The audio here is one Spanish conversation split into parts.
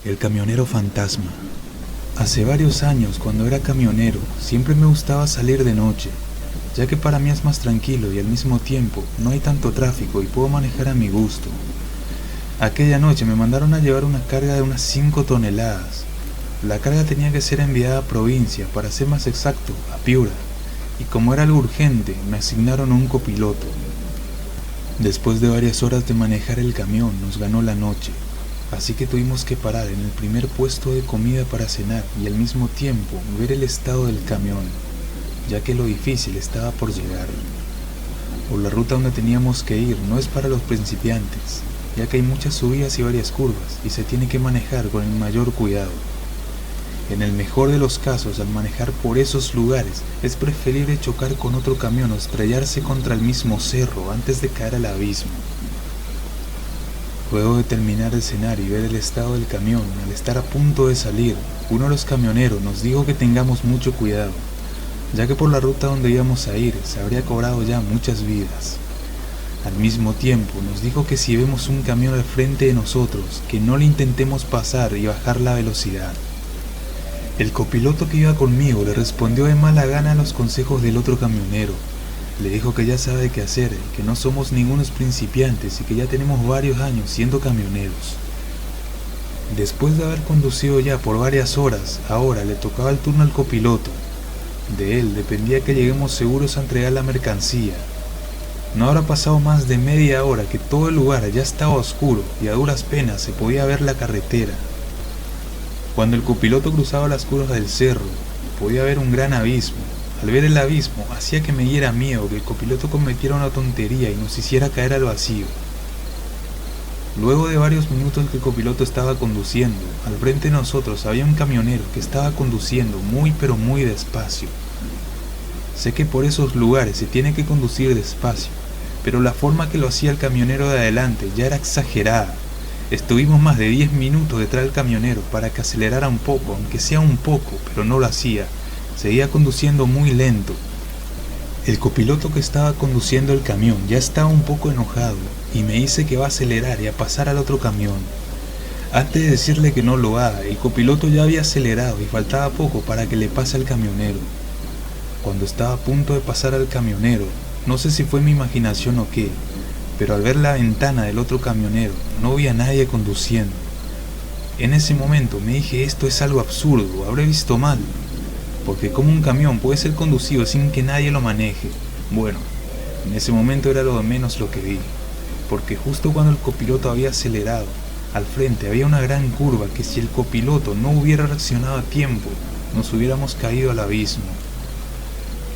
El camionero fantasma. Hace varios años, cuando era camionero, siempre me gustaba salir de noche, ya que para mí es más tranquilo y al mismo tiempo no hay tanto tráfico y puedo manejar a mi gusto. Aquella noche me mandaron a llevar una carga de unas 5 toneladas. La carga tenía que ser enviada a provincia, para ser más exacto, a Piura, y como era algo urgente, me asignaron un copiloto. Después de varias horas de manejar el camión, nos ganó la noche. Así que tuvimos que parar en el primer puesto de comida para cenar y al mismo tiempo ver el estado del camión, ya que lo difícil estaba por llegar. Por la ruta donde teníamos que ir no es para los principiantes, ya que hay muchas subidas y varias curvas y se tiene que manejar con el mayor cuidado. En el mejor de los casos, al manejar por esos lugares, es preferible chocar con otro camión o estrellarse contra el mismo cerro antes de caer al abismo. Luego de terminar de cenar y ver el estado del camión, al estar a punto de salir, uno de los camioneros nos dijo que tengamos mucho cuidado, ya que por la ruta donde íbamos a ir se habría cobrado ya muchas vidas. Al mismo tiempo nos dijo que si vemos un camión al frente de nosotros, que no le intentemos pasar y bajar la velocidad. El copiloto que iba conmigo le respondió de mala gana a los consejos del otro camionero. Le dijo que ya sabe qué hacer, que no somos ningunos principiantes y que ya tenemos varios años siendo camioneros. Después de haber conducido ya por varias horas, ahora le tocaba el turno al copiloto. De él dependía que lleguemos seguros a entregar la mercancía. No habrá pasado más de media hora que todo el lugar ya estaba oscuro y a duras penas se podía ver la carretera. Cuando el copiloto cruzaba las curvas del cerro, podía ver un gran abismo. Al ver el abismo, hacía que me diera miedo que el copiloto cometiera una tontería y nos hiciera caer al vacío. Luego de varios minutos que el copiloto estaba conduciendo, al frente de nosotros había un camionero que estaba conduciendo muy pero muy despacio. Sé que por esos lugares se tiene que conducir despacio, pero la forma que lo hacía el camionero de adelante ya era exagerada. Estuvimos más de 10 minutos detrás del camionero para que acelerara un poco, aunque sea un poco, pero no lo hacía. Seguía conduciendo muy lento. El copiloto que estaba conduciendo el camión ya estaba un poco enojado y me dice que va a acelerar y a pasar al otro camión. Antes de decirle que no lo haga, el copiloto ya había acelerado y faltaba poco para que le pase al camionero. Cuando estaba a punto de pasar al camionero, no sé si fue mi imaginación o qué, pero al ver la ventana del otro camionero no vi a nadie conduciendo. En ese momento me dije, esto es algo absurdo, habré visto mal, porque como un camión puede ser conducido sin que nadie lo maneje. Bueno, en ese momento era lo de menos lo que vi, porque justo cuando el copiloto había acelerado, al frente había una gran curva que si el copiloto no hubiera reaccionado a tiempo, nos hubiéramos caído al abismo.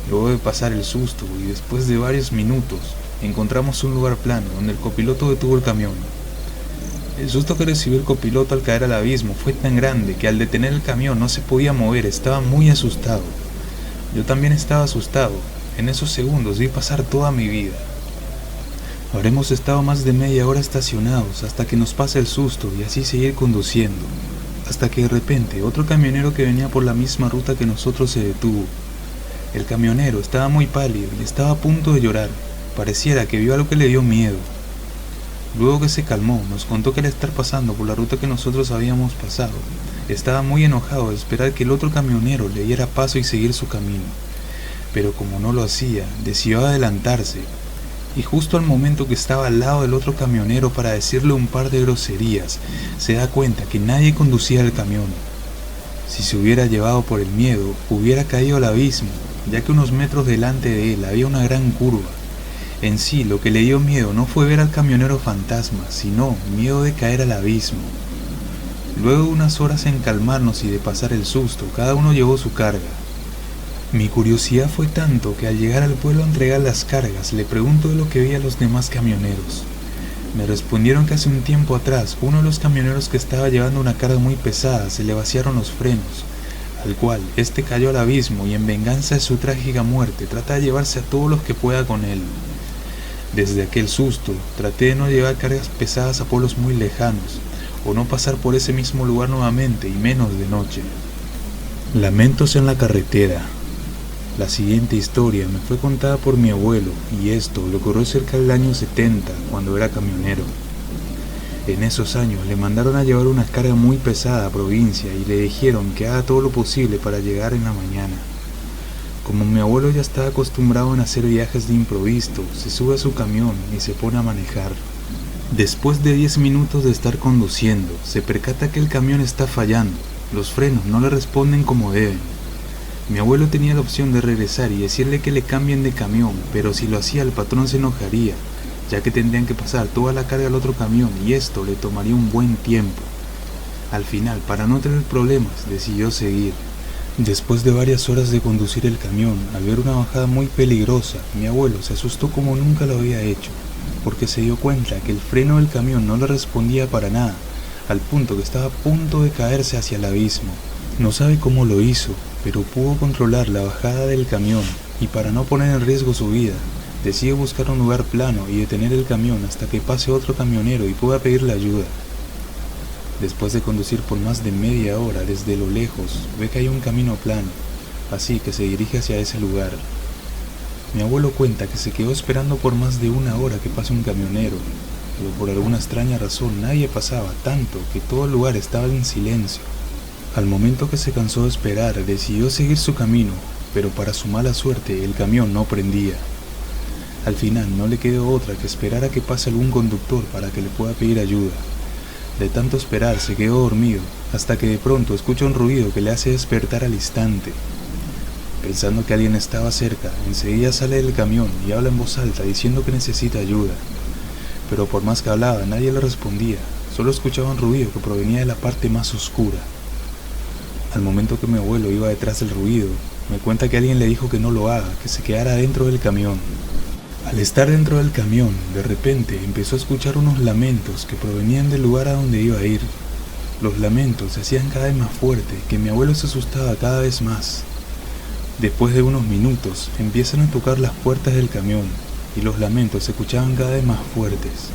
Luego de pasar el susto y después de varios minutos, encontramos un lugar plano donde el copiloto detuvo el camión. El susto que recibió el copiloto al caer al abismo fue tan grande que al detener el camión no se podía mover, estaba muy asustado. Yo también estaba asustado, en esos segundos vi pasar toda mi vida. Habremos estado más de media hora estacionados hasta que nos pase el susto y así seguir conduciendo, hasta que de repente otro camionero que venía por la misma ruta que nosotros se detuvo. El camionero estaba muy pálido y estaba a punto de llorar, pareciera que vio algo que le dio miedo. Luego que se calmó, nos contó que al estar pasando por la ruta que nosotros habíamos pasado, estaba muy enojado de esperar que el otro camionero le diera paso y seguir su camino. Pero como no lo hacía, decidió adelantarse, y justo al momento que estaba al lado del otro camionero para decirle un par de groserías, se da cuenta que nadie conducía el camión. Si se hubiera llevado por el miedo, hubiera caído al abismo, ya que unos metros delante de él había una gran curva. En sí, lo que le dio miedo no fue ver al camionero fantasma, sino miedo de caer al abismo. Luego de unas horas en calmarnos y de pasar el susto, cada uno llevó su carga. Mi curiosidad fue tanto que al llegar al pueblo a entregar las cargas, le pregunto de lo que veía a los demás camioneros. Me respondieron que hace un tiempo atrás, uno de los camioneros que estaba llevando una carga muy pesada se le vaciaron los frenos, al cual este cayó al abismo y en venganza de su trágica muerte trata de llevarse a todos los que pueda con él. Desde aquel susto, traté de no llevar cargas pesadas a pueblos muy lejanos, o no pasar por ese mismo lugar nuevamente y menos de noche. Lamentos en la carretera. La siguiente historia me fue contada por mi abuelo, y esto lo ocurrió cerca del año 70, cuando era camionero. En esos años le mandaron a llevar una carga muy pesada a provincia y le dijeron que haga todo lo posible para llegar en la mañana. Como mi abuelo ya estaba acostumbrado a hacer viajes de improviso, se sube a su camión y se pone a manejar. Después de 10 minutos de estar conduciendo, se percata que el camión está fallando, los frenos no le responden como deben. Mi abuelo tenía la opción de regresar y decirle que le cambien de camión, pero si lo hacía el patrón se enojaría, ya que tendrían que pasar toda la carga al otro camión y esto le tomaría un buen tiempo. Al final, para no tener problemas, decidió seguir. Después de varias horas de conducir el camión, al ver una bajada muy peligrosa, mi abuelo se asustó como nunca lo había hecho, porque se dio cuenta que el freno del camión no le respondía para nada, al punto que estaba a punto de caerse hacia el abismo. No sabe cómo lo hizo, pero pudo controlar la bajada del camión y para no poner en riesgo su vida, decide buscar un lugar plano y detener el camión hasta que pase otro camionero y pueda pedirle ayuda. Después de conducir por más de media hora desde lo lejos, ve que hay un camino plano, así que se dirige hacia ese lugar. Mi abuelo cuenta que se quedó esperando por más de una hora que pase un camionero, pero por alguna extraña razón nadie pasaba, tanto que todo el lugar estaba en silencio. Al momento que se cansó de esperar, decidió seguir su camino, pero para su mala suerte el camión no prendía. Al final no le quedó otra que esperar a que pase algún conductor para que le pueda pedir ayuda. De tanto esperar se quedó dormido, hasta que de pronto escucha un ruido que le hace despertar al instante. Pensando que alguien estaba cerca, enseguida sale del camión y habla en voz alta diciendo que necesita ayuda. Pero por más que hablaba, nadie le respondía, solo escuchaba un ruido que provenía de la parte más oscura. Al momento que mi abuelo iba detrás del ruido, me cuenta que alguien le dijo que no lo haga, que se quedara dentro del camión. Al estar dentro del camión, de repente empezó a escuchar unos lamentos que provenían del lugar a donde iba a ir. Los lamentos se hacían cada vez más fuertes, que mi abuelo se asustaba cada vez más. Después de unos minutos, empiezan a tocar las puertas del camión, y los lamentos se escuchaban cada vez más fuertes.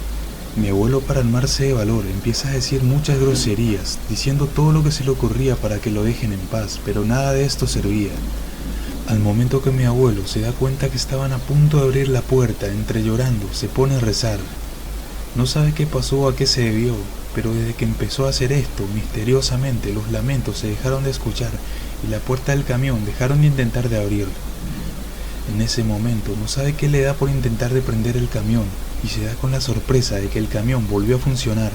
Mi abuelo, para armarse de valor, empieza a decir muchas groserías, diciendo todo lo que se le ocurría para que lo dejen en paz, pero nada de esto servía. Al momento que mi abuelo se da cuenta que estaban a punto de abrir la puerta, entre llorando, se pone a rezar. No sabe qué pasó o a qué se debió, pero desde que empezó a hacer esto, misteriosamente los lamentos se dejaron de escuchar y la puerta del camión dejaron de intentar de abrirlo. En ese momento no sabe qué le da por intentar de prender el camión y se da con la sorpresa de que el camión volvió a funcionar.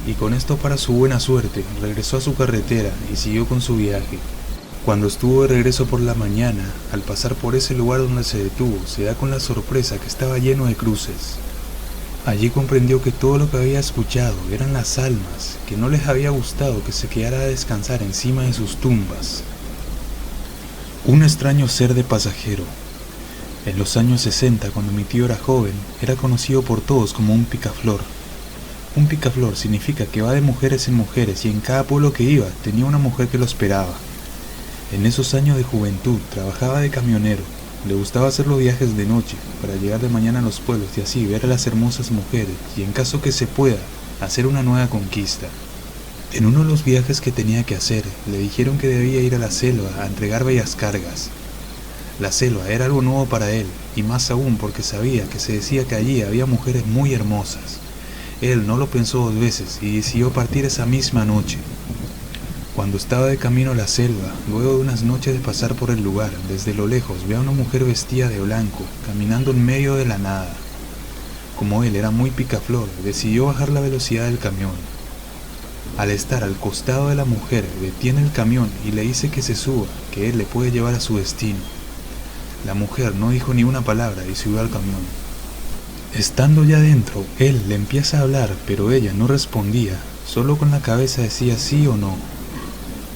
Y con esto, para su buena suerte, regresó a su carretera y siguió con su viaje. Cuando estuvo de regreso por la mañana, al pasar por ese lugar donde se detuvo, se da con la sorpresa que estaba lleno de cruces. Allí comprendió que todo lo que había escuchado eran las almas, que no les había gustado que se quedara a descansar encima de sus tumbas. Un extraño ser de pasajero. En los años 60, cuando mi tío era joven, era conocido por todos como un picaflor. Un picaflor significa que va de mujeres en mujeres y en cada pueblo que iba tenía una mujer que lo esperaba. En esos años de juventud trabajaba de camionero, le gustaba hacer los viajes de noche para llegar de mañana a los pueblos y así ver a las hermosas mujeres y, en caso que se pueda, hacer una nueva conquista. En uno de los viajes que tenía que hacer, le dijeron que debía ir a la selva a entregar bellas cargas. La selva era algo nuevo para él, y más aún porque sabía que se decía que allí había mujeres muy hermosas. Él no lo pensó dos veces y decidió partir esa misma noche. Cuando estaba de camino a la selva, luego de unas noches de pasar por el lugar, desde lo lejos ve a una mujer vestida de blanco, caminando en medio de la nada. Como él era muy picaflor, decidió bajar la velocidad del camión. Al estar al costado de la mujer, detiene el camión y le dice que se suba, que él le puede llevar a su destino. La mujer no dijo ni una palabra y subió al camión. Estando ya dentro, él le empieza a hablar, pero ella no respondía, solo con la cabeza decía sí o no.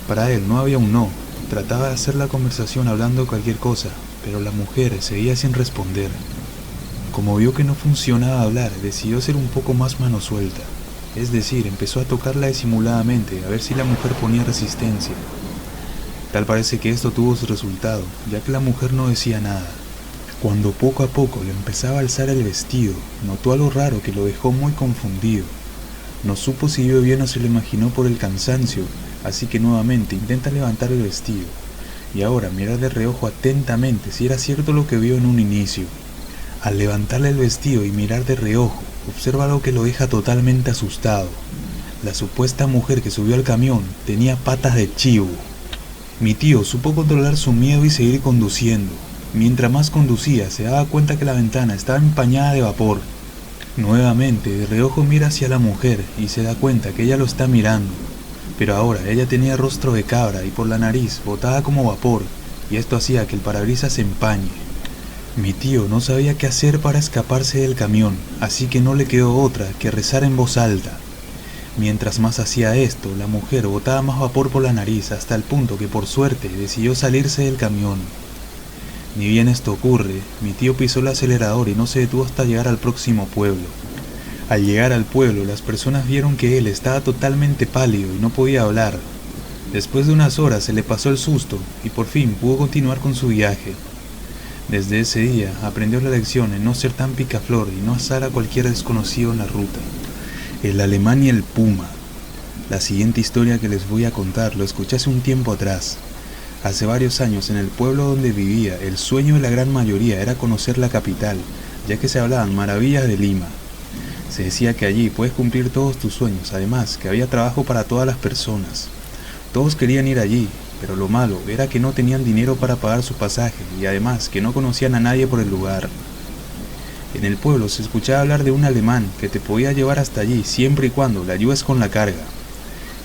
Para él no había un no, trataba de hacer la conversación hablando cualquier cosa, pero la mujer seguía sin responder. Como vio que no funcionaba hablar, decidió ser un poco más mano suelta, es decir, empezó a tocarla disimuladamente a ver si la mujer ponía resistencia. Tal parece que esto tuvo su resultado, ya que la mujer no decía nada. Cuando poco a poco le empezaba a alzar el vestido, notó algo raro que lo dejó muy confundido. No supo si vio bien o se lo imaginó por el cansancio, así que nuevamente intenta levantar el vestido, y ahora mirar de reojo atentamente si era cierto lo que vio en un inicio. Al levantarle el vestido y mirar de reojo, observa algo que lo deja totalmente asustado. La supuesta mujer que subió al camión tenía patas de chivo. Mi tío supo controlar su miedo y seguir conduciendo. Mientras más conducía, se daba cuenta que la ventana estaba empañada de vapor. Nuevamente, de reojo mira hacia la mujer y se da cuenta que ella lo está mirando. Pero ahora ella tenía rostro de cabra y por la nariz botaba como vapor, y esto hacía que el parabrisas se empañe. Mi tío no sabía qué hacer para escaparse del camión, así que no le quedó otra que rezar en voz alta. Mientras más hacía esto, la mujer botaba más vapor por la nariz hasta el punto que por suerte decidió salirse del camión. Ni bien esto ocurre, mi tío pisó el acelerador y no se detuvo hasta llegar al próximo pueblo. Al llegar al pueblo, las personas vieron que él estaba totalmente pálido y no podía hablar. Después de unas horas se le pasó el susto y por fin pudo continuar con su viaje. Desde ese día aprendió la lección en no ser tan picaflor y no asar a cualquier desconocido en la ruta. El alemán y el puma. La siguiente historia que les voy a contar lo escuché hace un tiempo atrás. Hace varios años en el pueblo donde vivía, el sueño de la gran mayoría era conocer la capital, ya que se hablaban maravillas de Lima. Se decía que allí puedes cumplir todos tus sueños, además que había trabajo para todas las personas. Todos querían ir allí, pero lo malo era que no tenían dinero para pagar su pasaje y además que no conocían a nadie por el lugar. En el pueblo se escuchaba hablar de un alemán que te podía llevar hasta allí siempre y cuando le ayudes con la carga.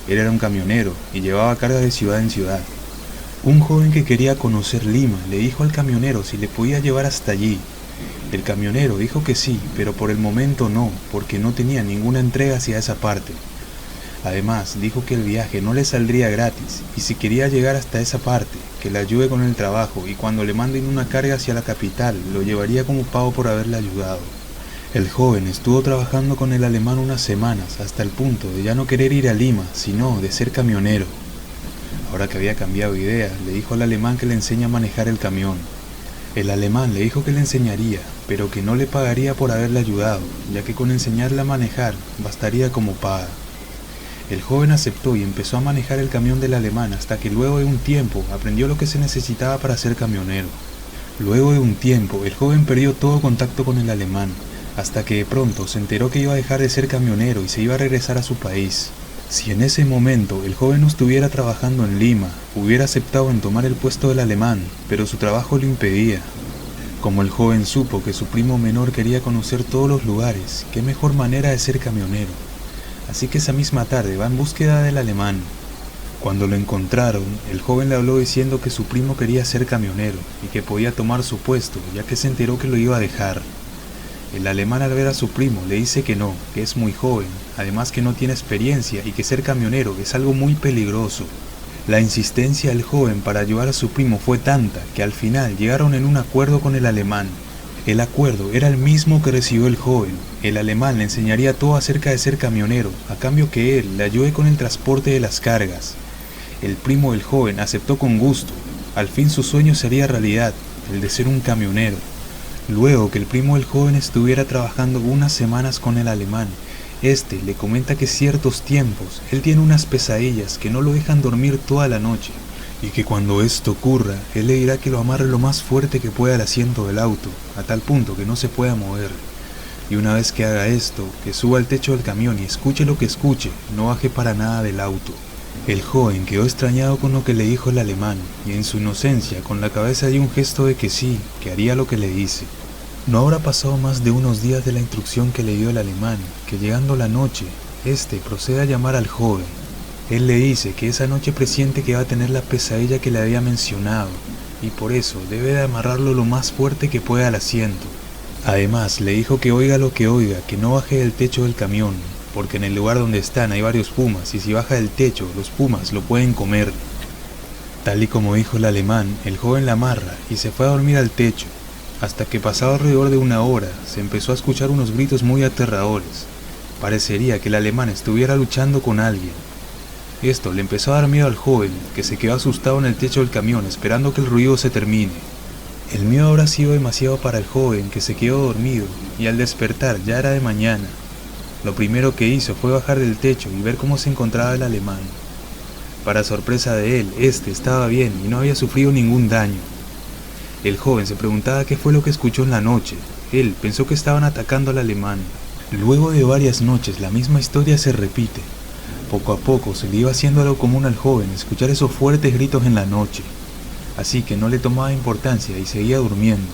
Él era un camionero y llevaba carga de ciudad en ciudad. Un joven que quería conocer Lima le dijo al camionero si le podía llevar hasta allí. El camionero dijo que sí, pero por el momento no, porque no tenía ninguna entrega hacia esa parte. Además, dijo que el viaje no le saldría gratis, y si quería llegar hasta esa parte, que le ayude con el trabajo, y cuando le manden una carga hacia la capital, lo llevaría como pago por haberle ayudado. El joven estuvo trabajando con el alemán unas semanas, hasta el punto de ya no querer ir a Lima, sino de ser camionero. Ahora que había cambiado de idea, le dijo al alemán que le enseñe a manejar el camión. El alemán le dijo que le enseñaría, pero que no le pagaría por haberle ayudado, ya que con enseñarle a manejar bastaría como paga. El joven aceptó y empezó a manejar el camión del alemán hasta que luego de un tiempo aprendió lo que se necesitaba para ser camionero. Luego de un tiempo, el joven perdió todo contacto con el alemán, hasta que de pronto se enteró que iba a dejar de ser camionero y se iba a regresar a su país. Si en ese momento el joven no estuviera trabajando en Lima, hubiera aceptado en tomar el puesto del alemán, pero su trabajo lo impedía. Como el joven supo que su primo menor quería conocer todos los lugares, qué mejor manera de ser camionero. Así que esa misma tarde va en búsqueda del alemán. Cuando lo encontraron, el joven le habló diciendo que su primo quería ser camionero y que podía tomar su puesto, ya que se enteró que lo iba a dejar. El alemán al ver a su primo le dice que no, que es muy joven, además que no tiene experiencia y que ser camionero es algo muy peligroso. La insistencia del joven para ayudar a su primo fue tanta que al final llegaron en un acuerdo con el alemán. El acuerdo era el mismo que recibió el joven. El alemán le enseñaría todo acerca de ser camionero, a cambio que él le ayude con el transporte de las cargas. El primo del joven aceptó con gusto. Al fin su sueño sería realidad, el de ser un camionero. Luego que el primo del joven estuviera trabajando unas semanas con el alemán, este le comenta que ciertos tiempos él tiene unas pesadillas que no lo dejan dormir toda la noche, y que cuando esto ocurra, él le dirá que lo amarre lo más fuerte que pueda al asiento del auto, a tal punto que no se pueda mover. Y una vez que haga esto, que suba al techo del camión y escuche lo que escuche, no baje para nada del auto. El joven quedó extrañado con lo que le dijo el alemán, y en su inocencia, con la cabeza dio un gesto de que sí, que haría lo que le dice. No habrá pasado más de unos días de la instrucción que le dio el alemán, que llegando la noche, este procede a llamar al joven. Él le dice que esa noche presiente que va a tener la pesadilla que le había mencionado, y por eso debe de amarrarlo lo más fuerte que pueda al asiento. Además, le dijo que oiga lo que oiga, que no baje del techo del camión, porque en el lugar donde están hay varios pumas, y si baja del techo, los pumas lo pueden comer. Tal y como dijo el alemán, el joven la amarra y se fue a dormir al techo, hasta que pasado alrededor de una hora, se empezó a escuchar unos gritos muy aterradores. Parecería que el alemán estuviera luchando con alguien. Esto le empezó a dar miedo al joven, que se quedó asustado en el techo del camión esperando que el ruido se termine. El miedo habrá sido demasiado para el joven, que se quedó dormido, y al despertar ya era de mañana. Lo primero que hizo fue bajar del techo y ver cómo se encontraba el alemán. Para sorpresa de él, este estaba bien y no había sufrido ningún daño. El joven se preguntaba qué fue lo que escuchó en la noche. Él pensó que estaban atacando al alemán. Luego de varias noches la misma historia se repite. Poco a poco se le iba haciendo algo común al joven escuchar esos fuertes gritos en la noche, así que no le tomaba importancia y seguía durmiendo.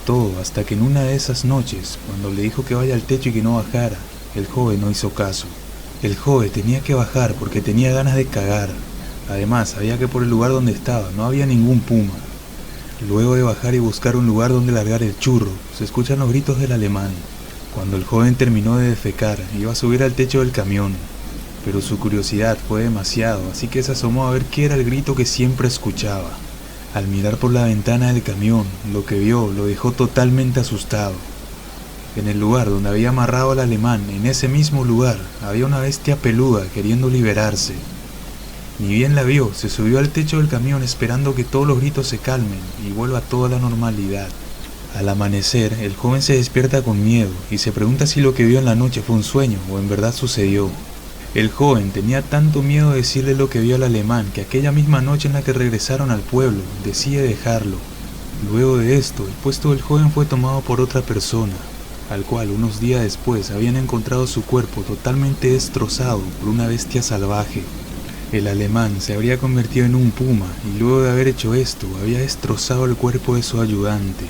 Todo hasta que en una de esas noches, cuando le dijo que vaya al techo y que no bajara, el joven no hizo caso. El joven tenía que bajar porque tenía ganas de cagar. Además, sabía que por el lugar donde estaba no había ningún puma. Luego de bajar y buscar un lugar donde largar el churro, se escuchan los gritos del alemán. Cuando el joven terminó de defecar, iba a subir al techo del camión, pero su curiosidad fue demasiado, así que se asomó a ver qué era el grito que siempre escuchaba. Al mirar por la ventana del camión, lo que vio lo dejó totalmente asustado. En el lugar donde había amarrado al alemán, en ese mismo lugar, había una bestia peluda queriendo liberarse. Ni bien la vio, se subió al techo del camión esperando que todos los gritos se calmen y vuelva toda la normalidad. Al amanecer, el joven se despierta con miedo y se pregunta si lo que vio en la noche fue un sueño o en verdad sucedió. El joven tenía tanto miedo de decirle lo que vio al alemán que aquella misma noche en la que regresaron al pueblo, decide dejarlo. Luego de esto, el puesto del joven fue tomado por otra persona, al cual unos días después habían encontrado su cuerpo totalmente destrozado por una bestia salvaje. El alemán se habría convertido en un puma y luego de haber hecho esto había destrozado el cuerpo de su ayudante.